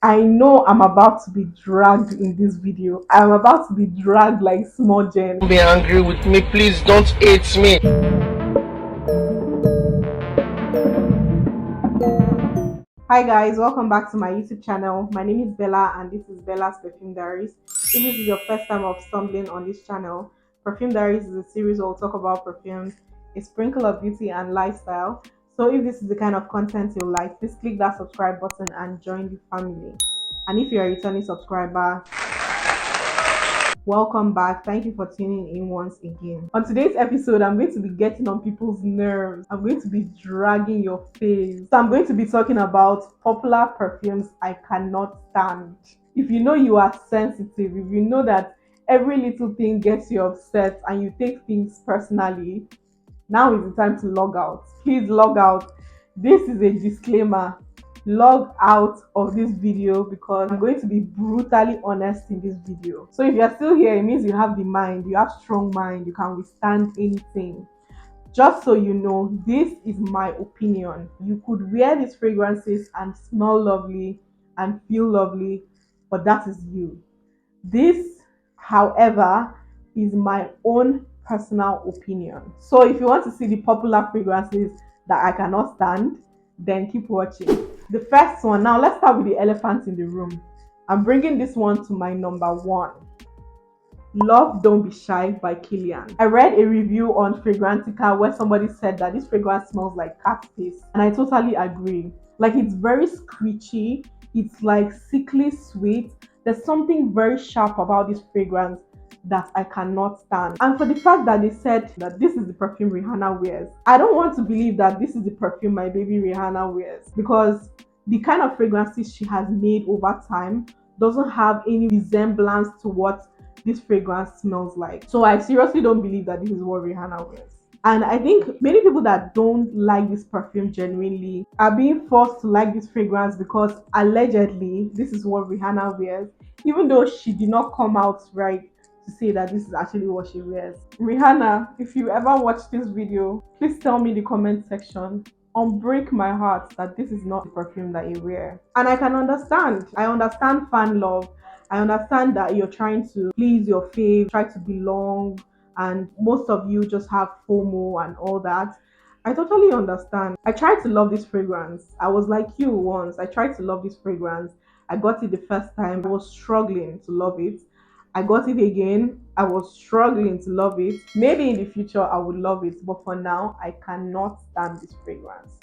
I know I'm about to be dragged in this video. I'm about to be dragged like small Jen. Don't be angry with me, please don't hate me. Hi guys, welcome back to my YouTube channel. My name is Bella and this is Bella's Perfume Diaries. If this is your first time of stumbling on this channel, Perfume Diaries is a series where we'll talk about perfumes, a sprinkle of beauty and lifestyle. So if this is the kind of content you like, please click that subscribe button and join the family. And if you're a returning subscriber, welcome back. Thank you for tuning in once again. On today's episode, I'm going to be getting on people's nerves. I'm going to be dragging your face. So I'm going to be talking about popular perfumes I cannot stand. If you know you are sensitive, if you know that every little thing gets you upset and you take things personally, now is the time to log out. Please log out. This is a disclaimer. Log out of this video because I'm going to be brutally honest in this video. So if you're still here, it means you have the mind, you have strong mind, you can withstand anything. Just so you know, this is my opinion. You could wear these fragrances and smell lovely and feel lovely, but that is you. This, however, is my own personal opinion. So if you want to see the popular fragrances that I cannot stand, then keep watching. The first one, now let's start with the elephant in the room. I'm bringing this one to my number one. Love Don't Be Shy by Kilian. I read a review on Fragrantica where somebody said that this fragrance smells like cat piss, and I totally agree. Like, it's very screechy, it's like sickly sweet. There's something very sharp about this fragrance that I cannot stand. And for the fact that they said that this is the perfume Rihanna wears, I don't want to believe that this is the perfume my baby Rihanna wears, because the kind of fragrances she has made over time doesn't have any resemblance to what this fragrance smells like. So I seriously don't believe that this is what Rihanna wears. And I think many people that don't like this perfume genuinely are being forced to like this fragrance because allegedly this is what Rihanna wears, even though she did not come out right to say that this is actually what she wears. Rihanna, if you ever watch this video, please tell me in the comment section, unbreak my heart, that this is not the perfume that you wear. And I can understand. I understand fan love. I understand that you're trying to please your fave, try to belong, and most of you just have FOMO and all that. I totally understand. I tried to love this fragrance. I was like you once. I tried to love this fragrance. I got it the first time. I was struggling to love it. I got it again. I was struggling to love it. Maybe in the future I would love it, but for now I cannot stand this fragrance.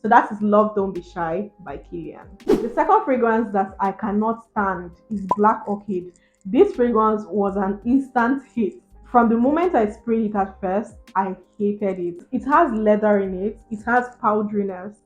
So that is Love Don't Be Shy by Kilian. The second fragrance that I cannot stand is Black Orchid. This fragrance was an instant hit. From the moment I sprayed it at first, I hated it. It has leather in it, it has powderiness.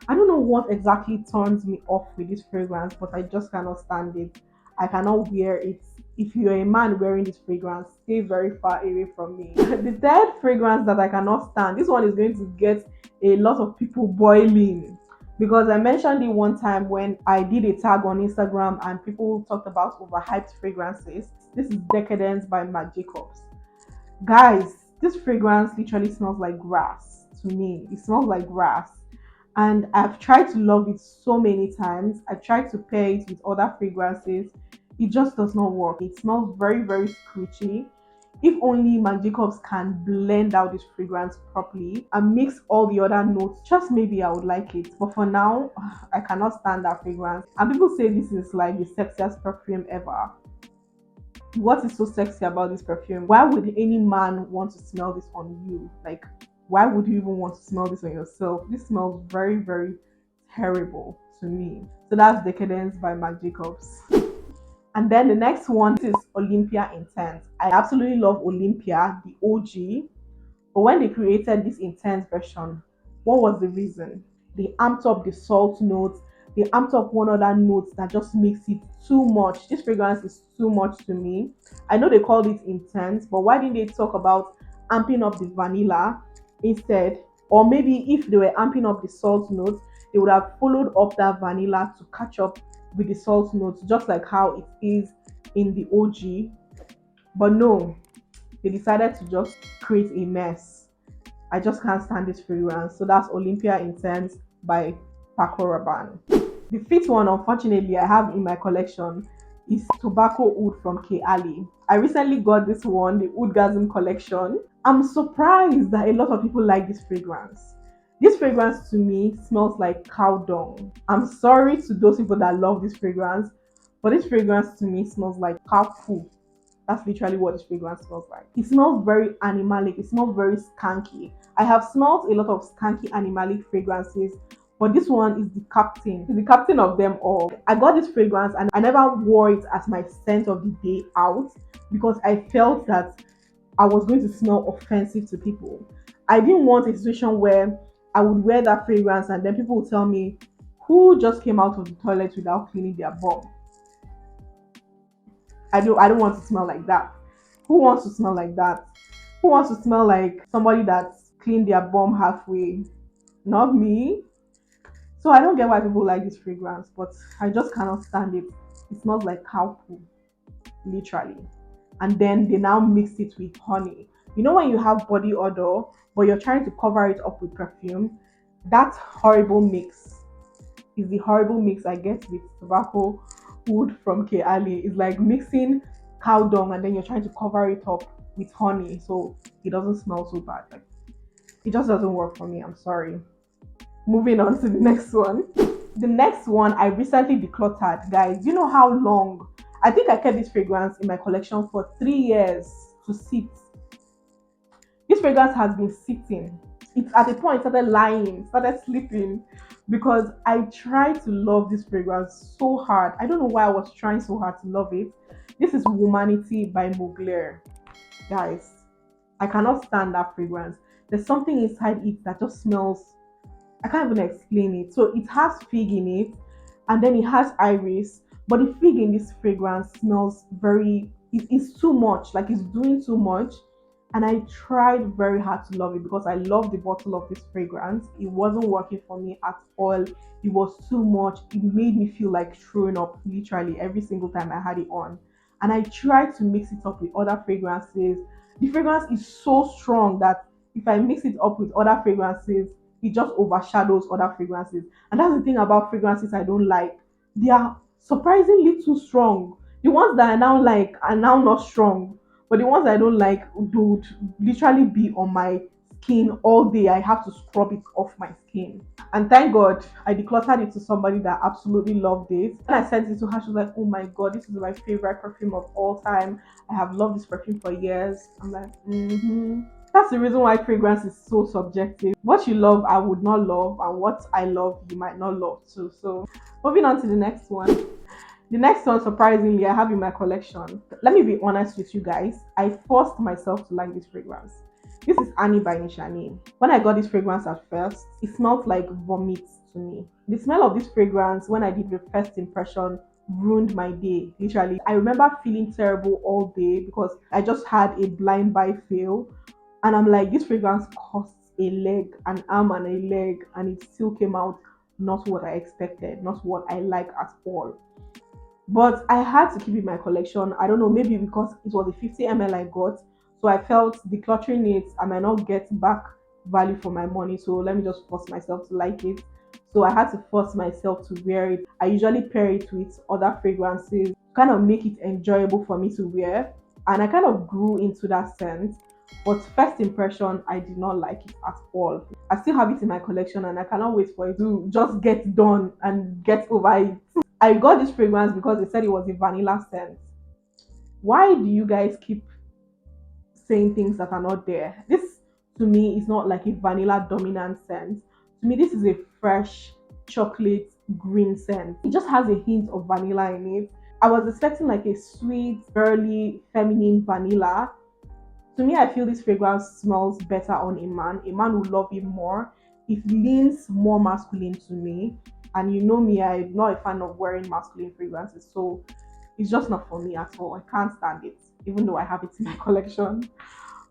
I don't know what exactly turns me off with this fragrance, but I just cannot stand it. I cannot wear it. If you're a man wearing this fragrance, stay very far away from me. The third fragrance that I cannot stand, this one is going to get a lot of people boiling, because I mentioned it one time when I did a tag on Instagram and people talked about overhyped fragrances. This is Decadence by Marc Jacobs. Guys, this fragrance literally smells like grass to me. It smells like grass. And I've tried to love it so many times. I tried to pair it with other fragrances. It just does not work. It smells very, very screechy. If only Marc Jacobs can blend out this fragrance properly and mix all the other notes, just maybe I would like it. But for now, I cannot stand that fragrance. And people say this is like the sexiest perfume ever. What is so sexy about this perfume? Why would any man want to smell this on you? Like, why would you even want to smell this on yourself? This smells very, very terrible to me. So that's Decadence by Marc Jacobs. And then the next one is Olympia Intense. I absolutely love Olympia, the OG. But when they created this Intense version, what was the reason? They amped up the salt notes. They amped up one other note that just makes it too much. This fragrance is too much to me. I know they called it Intense, but why didn't they talk about amping up the vanilla instead? Or maybe if they were amping up the salt notes, they would have followed up that vanilla to catch up with the salt notes, just like how it is in the OG. But no, they decided to just create a mess. I just can't stand this fragrance. So that's Olympia Intense by Paco Rabanne. The fifth one, unfortunately, I have in my collection is Tobacco Oud from K. Ali. I recently got this one, the Oudgasm collection. I'm surprised that a lot of people like this fragrance. This fragrance to me smells like cow dung. I'm sorry to those people that love this fragrance, but this fragrance to me smells like cow poo. That's literally what this fragrance smells like. It smells very animalic. It smells very skanky. I have smelled a lot of skanky animalic fragrances, but this one is the captain. It's the captain of them all. I got this fragrance and I never wore it as my scent of the day out because I felt that I was going to smell offensive to people. I didn't want a situation where I would wear that fragrance and then people would tell me, who just came out of the toilet without cleaning their bum? I don't want to smell like that. Who wants to smell like that? Who wants to smell like somebody that's cleaned their bum halfway? Not me. So I don't get why people like this fragrance, but I just cannot stand it. It smells like cow poo, literally. And then they now mix it with honey. You know when you have body odor, but you're trying to cover it up with perfume? That horrible mix is the horrible mix I get with tobacco wood from K. Ali. It's like mixing cow dung and then you're trying to cover it up with honey so it doesn't smell so bad. Like it just doesn't work for me. I'm sorry. Moving on to the next one. The next one I recently decluttered, guys. You know how long? I think I kept this fragrance in my collection for 3 years to sit. This fragrance has been sitting. It's at a point started lying, started sleeping because I tried to love this fragrance so hard. I don't know why I was trying so hard to love it. This is Womanity by Mon Guerlain. Guys, I cannot stand that fragrance. There's something inside it that just smells. I can't even explain it. So it has fig in it, and then it has iris. But the fig in this fragrance smells very. It's too much. Like it's doing too much. And I tried very hard to love it because I love the bottle of this fragrance. It wasn't working for me at all. It was too much. It made me feel like throwing up literally every single time I had it on. And I tried to mix it up with other fragrances. The fragrance is so strong that if I mix it up with other fragrances, it just overshadows other fragrances. And that's the thing about fragrances I don't like. They are surprisingly too strong. The ones that I now like are now not strong, but the ones I don't like would literally be on my skin all day. I have to scrub it off my skin. And thank God I decluttered it to somebody that absolutely loved it. When I sent it to her, she was like, oh my God, this is my favorite perfume of all time. I have loved this perfume for years. I'm like, mm-hmm. That's the reason why fragrance is so subjective. What you love, I would not love, and what I love, you might not love too. So, moving on to the next one. The next one, surprisingly, I have in my collection. Let me be honest with you guys. I forced myself to like this fragrance. This is Annie by Nishani. When I got this fragrance at first, it smelled like vomit to me. The smell of this fragrance, when I did the first impression, ruined my day. Literally, I remember feeling terrible all day because I just had a blind buy fail. And I'm like, this fragrance costs a leg, an arm, and a leg, and it still came out not what I expected, not what I like at all. But I had to keep it in my collection. I don't know, maybe because it was a 50 ml I got. So I felt decluttering it, I might not get back value for my money. So let me just force myself to like it. So I had to force myself to wear it. I usually pair it with other fragrances, kind of make it enjoyable for me to wear. And I kind of grew into that scent. But first impression, I did not like it at all. I still have it in my collection and I cannot wait for it to just get done and get over it. I got this fragrance because they said it was a vanilla scent. Why do you guys keep saying things that are not there? This to me is not like a vanilla dominant scent. To me, this is a fresh chocolate green scent. It just has a hint of vanilla in it. I was expecting like a sweet, girly, feminine vanilla. To me, I feel this fragrance smells better on a man. A man will love it more. It leans more masculine to me. And you know me, I'm not a fan of wearing masculine fragrances. So it's just not for me at all. I can't stand it, even though I have it in my collection.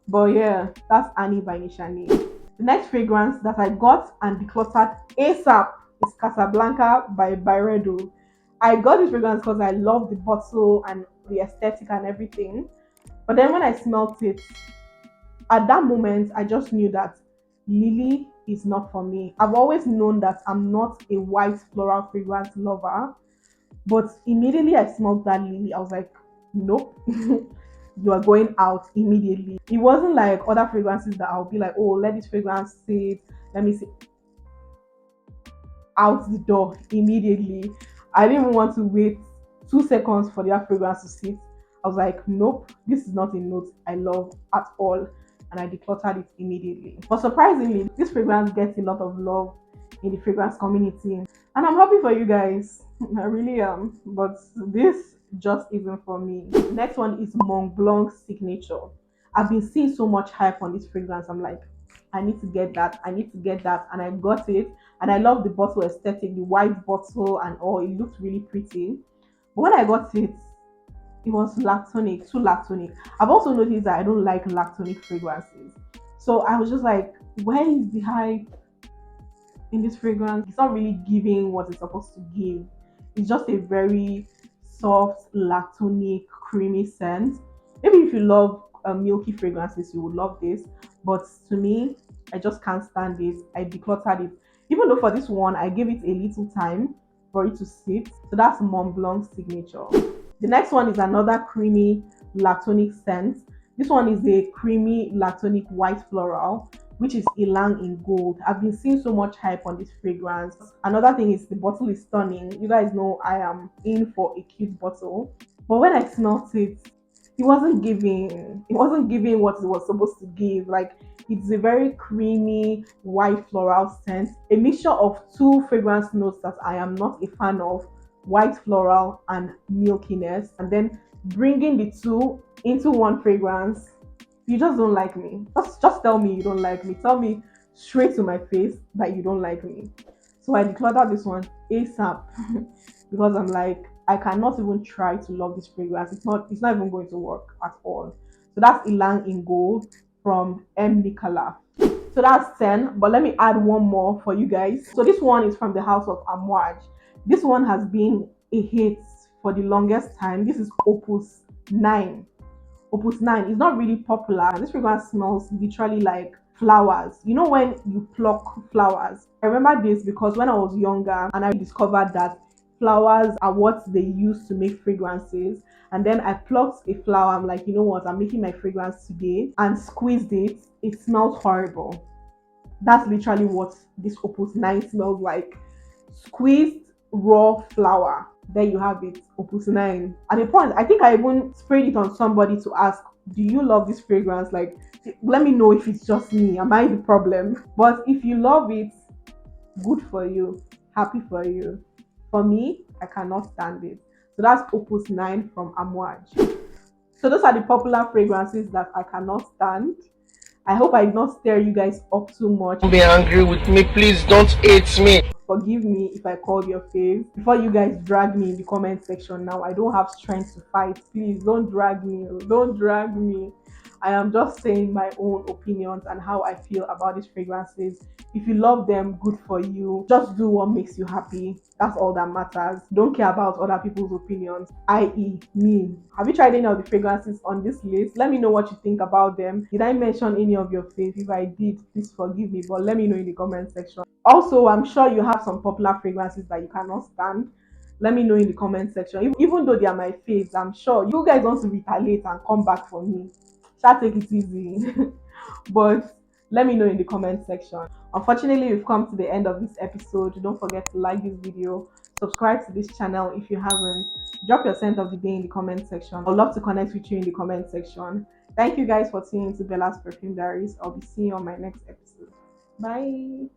But yeah, that's Annie by Nishani. The next fragrance that I got and decluttered ASAP is Casablanca by Byredo. I got this fragrance because I love the bottle and the aesthetic and everything. But then when I smelt it, at that moment, I just knew that Lily is not for me. I've always known that I'm not a white floral fragrance lover, but immediately I smelled that lily, I was like, nope. You are going out immediately. It wasn't like other fragrances that I'll be like, oh, let this fragrance sit, let me see, out the door immediately. I didn't even want to wait 2 seconds for their fragrance to sit. I was like, nope, this is not a note I love at all. And I decluttered it immediately. But surprisingly, this fragrance gets a lot of love in the fragrance community. And I'm happy for you guys. I really am. But this just isn't for me. Next one is Mon Guerlain Signature. I've been seeing so much hype on this fragrance. I'm like, I need to get that. I need to get that. And I got it. And I love the bottle aesthetic, the white bottle and all. It looked really pretty. But when I got it, it was lactonic, too lactonic. I've also noticed that I don't like lactonic fragrances. So I was just like, where is the hype in this fragrance? It's not really giving what it's supposed to give. It's just a very soft, lactonic, creamy scent. Maybe if you love milky fragrances, you would love this. But to me, I just can't stand it. I decluttered it. Even though for this one, I gave it a little time for it to sit. So that's Mont Blanc Signature. The next one is another creamy lactonic scent. This one is a creamy lactonic white floral, which is Elan in gold. I've been seeing so much hype on this fragrance. Another thing is the bottle is stunning. You guys know I am in for a cute bottle. But when I smelled it, it wasn't giving what it was supposed to give. Like, it's a very creamy white floral scent, a mixture of two fragrance notes that I am not a fan of, white floral and milkiness, and then bringing the two into one fragrance. You just don't like me. Just tell me you don't like me. Tell me straight to my face that you don't like me. So I decluttered this one ASAP because I'm like, I cannot even try to love this fragrance. It's not even going to work at all. So that's Elan in gold from M. Nicola. So that's 10. But let me add one more for you guys. So this one is from the house of Amouage. This one has been a hit for the longest time. This is Opus 9. Opus 9 is not really popular. This fragrance smells literally like flowers. You know when you pluck flowers? I remember this because when I was younger and I discovered that flowers are what they use to make fragrances. And then I plucked a flower. I'm like, you know what? I'm making my fragrance today and squeezed it. It smells horrible. That's literally what this Opus 9 smells like. Squeezed raw flour. There you have it, Opus 9. At a point, I think I even sprayed it on somebody to ask, do you love this fragrance? Like, let me know if it's just me. Am I the problem? But if you love it, good for you. Happy for you. For me, I cannot stand it. So that's Opus 9 from Amouage. So those are the popular fragrances that I cannot stand. I hope I did not stir you guys up too much. Don't be angry with me. Please don't hate me. Forgive me if I called your fave. Before you guys drag me in the comment section now, I don't have strength to fight. Please don't drag me. Don't drag me. I am just saying my own opinions and how I feel about these fragrances. If you love them, good for you. Just do what makes you happy. That's all that matters. Don't care about other people's opinions, i.e., me. Have you tried any of the fragrances on this list? Let me know what you think about them. Did I mention any of your faves? If I did, please forgive me, but let me know in the comment section. Also, I'm sure you have some popular fragrances that you cannot stand. Let me know in the comment section. Even though they are my faves, I'm sure you guys want to retaliate and come back for me. Shall take it easy. But let me know in the comment section. Unfortunately, we've come to the end of this episode. Don't forget to like this video, subscribe to this channel if you haven't, drop your scent of the day in the comment section. I'd love to connect with you in the comment section. Thank you guys for tuning into Bella's Perfume Diaries. I'll be seeing you on my next episode. Bye.